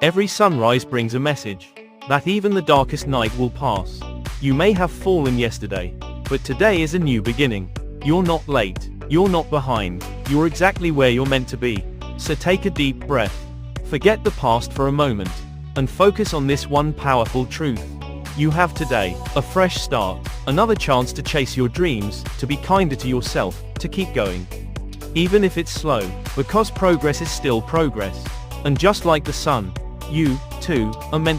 Every sunrise brings a message that even the darkest night will pass. You may have fallen yesterday, but today is a new beginning. You're not late. You're not behind. You're exactly where you're meant to be. So take a deep breath. Forget the past for a moment, and focus on this one powerful truth. You have today, a fresh start, another chance to chase your dreams, to be kinder to yourself, to keep going. Even if it's slow, because progress is still progress. And just like the sun, you, too, are meant